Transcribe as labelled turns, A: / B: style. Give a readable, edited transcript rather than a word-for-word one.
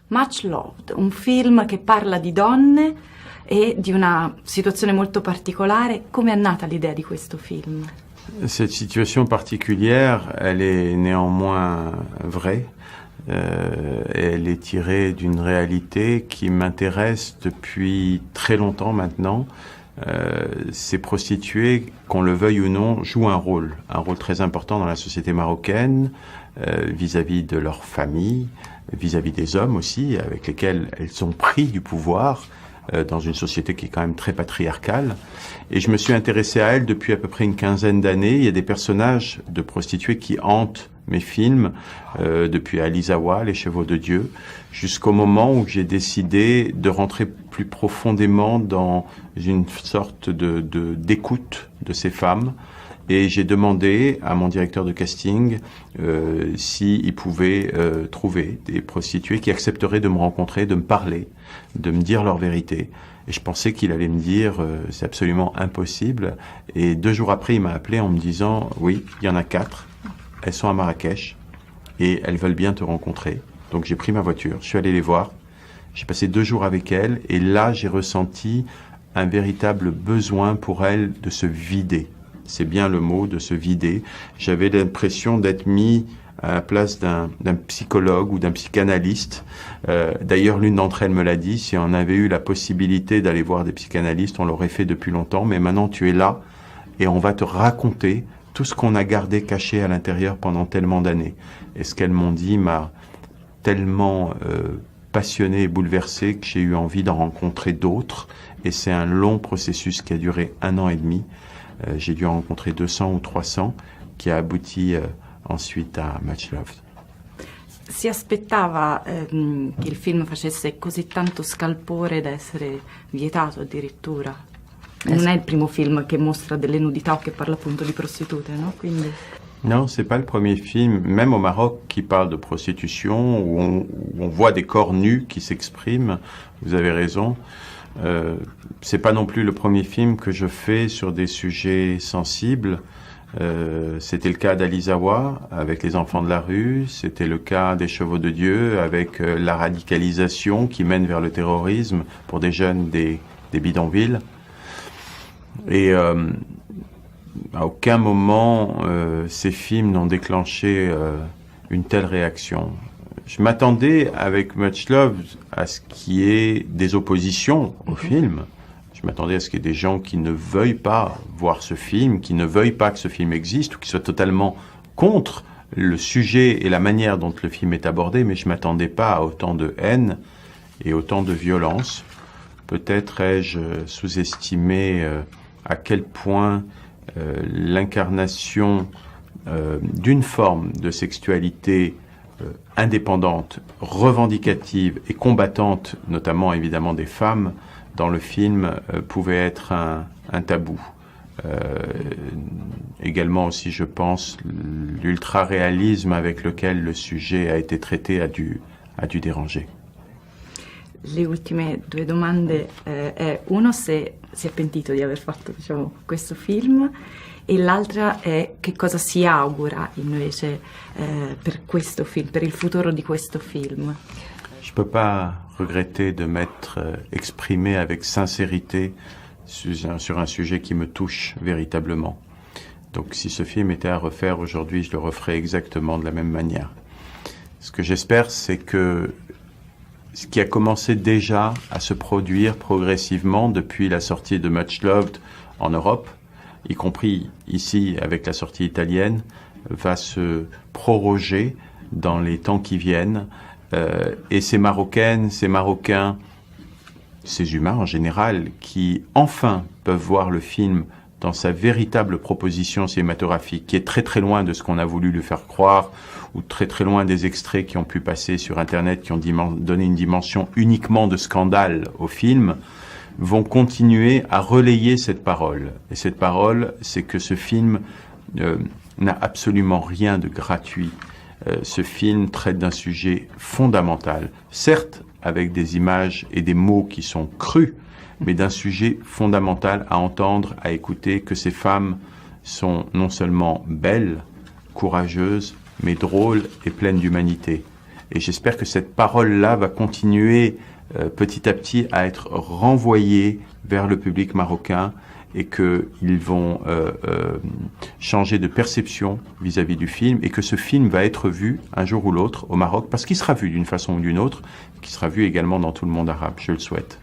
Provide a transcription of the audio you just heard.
A: Much Loved, un film che parla di donne e di una situazione molto particolare. Come è nata l'idea di questo film?
B: Cette situation particulière, elle est néanmoins vraie. Elle est tirée d'une réalité qui m'intéresse depuis très longtemps maintenant. Ces prostituées, qu'on le veuille ou non, jouent un rôle très important dans la société marocaine, vis-à-vis de leur famille, vis-à-vis des hommes aussi, avec lesquels elles ont pris du pouvoir, dans une société qui est quand même très patriarcale. Et je me suis intéressé à elles depuis à peu près une quinzaine d'années. Il y a des personnages de prostituées qui hantent mes films, depuis Alizawa, Les Chevaux de Dieu, jusqu'au moment où j'ai décidé de rentrer plus profondément dans une sorte d'écoute de ces femmes. Et j'ai demandé à mon directeur de casting s'il pouvait trouver des prostituées qui accepteraient de me rencontrer, de me parler, de me dire leur vérité. Et je pensais qu'il allait me dire c'est absolument impossible. Et 2 jours après, il m'a appelé en me disant oui, il y en a 4. Elles sont à Marrakech et elles veulent bien te rencontrer. Donc j'ai pris ma voiture, je suis allé les voir. J'ai passé 2 jours avec elles et là j'ai ressenti un véritable besoin pour elles de se vider. C'est bien le mot, de se vider. J'avais l'impression d'être mis à la place d'un psychologue ou d'un psychanalyste. D'ailleurs, l'une d'entre elles me l'a dit, si on avait eu la possibilité d'aller voir des psychanalystes, on l'aurait fait depuis longtemps, mais maintenant tu es là et on va te raconter tout ce qu'on a gardé caché à l'intérieur pendant tellement d'années. Et ce qu'elles m'ont dit m'a tellement passionné et bouleversé que j'ai eu envie d'en rencontrer d'autres. Et c'est un long processus qui a duré 1 an et demi. J'ai dû en rencontrer 200 ou 300, qui a abouti ensuite a Much Loved.
A: Si aspettava che il film facesse così tanto scalpore da essere vietato addirittura? Non è il primo film che mostra delle nudità o che parla appunto di prostitute, no? Quindi...
B: Non, c'est pas le premier film, même au Maroc, qui parle de prostitution, où on voit des corps nus qui s'expriment. Vous avez raison. C'est pas non plus le premier film que je fais sur des sujets sensibles. C'était le cas d'Alizawa avec les enfants de la rue, c'était le cas des Chevaux de Dieu avec la radicalisation qui mène vers le terrorisme pour des jeunes des bidonvilles. Et à aucun moment ces films n'ont déclenché une telle réaction. Je m'attendais avec Much Love à ce qu'il y ait des oppositions au film. Je m'attendais à ce qu'il y ait des gens qui ne veuillent pas voir ce film, qui ne veuillent pas que ce film existe, ou qui soient totalement contre le sujet et la manière dont le film est abordé, mais je ne m'attendais pas à autant de haine et autant de violence. Peut-être ai-je sous-estimé à quel point l'incarnation d'une forme de sexualité indépendante, revendicative et combattante, notamment évidemment des femmes, dans le film pouvait être un tabou. Également aussi, je pense, l'ultra-réalisme avec lequel le sujet a été traité a dû déranger.
A: Le ultime 2 domande è uno se si è pentito di aver fatto questo film e l'altra è che cosa si augura invece per questo film, per il futuro di questo film.
B: Je peux pas regretter de m'être exprimé avec sincérité sur un sujet qui me touche véritablement. Donc si ce film était à refaire aujourd'hui, je le referais exactement de la même manière. Ce que j'espère, c'est que ce qui a commencé déjà à se produire progressivement depuis la sortie de Much Loved en Europe, y compris ici avec la sortie italienne, va se proroger dans les temps qui viennent. Et ces Marocaines, ces Marocains, ces humains en général, qui enfin peuvent voir le film dans sa véritable proposition cinématographique, qui est très très loin de ce qu'on a voulu lui faire croire, ou très très loin des extraits qui ont pu passer sur Internet, qui ont donné une dimension uniquement de scandale au film, vont continuer à relayer cette parole. Et cette parole, c'est que ce film n'a absolument rien de gratuit. Ce film traite d'un sujet fondamental, certes avec des images et des mots qui sont crus, mais d'un sujet fondamental à entendre, à écouter, que ces femmes sont non seulement belles, courageuses, mais drôles et pleines d'humanité. Et j'espère que cette parole-là va continuer petit à petit à être renvoyée vers le public marocain et qu'ils vont changer de perception vis-à-vis du film et que ce film va être vu un jour ou l'autre au Maroc parce qu'il sera vu d'une façon ou d'une autre, qu'il sera vu également dans tout le monde arabe, je le souhaite.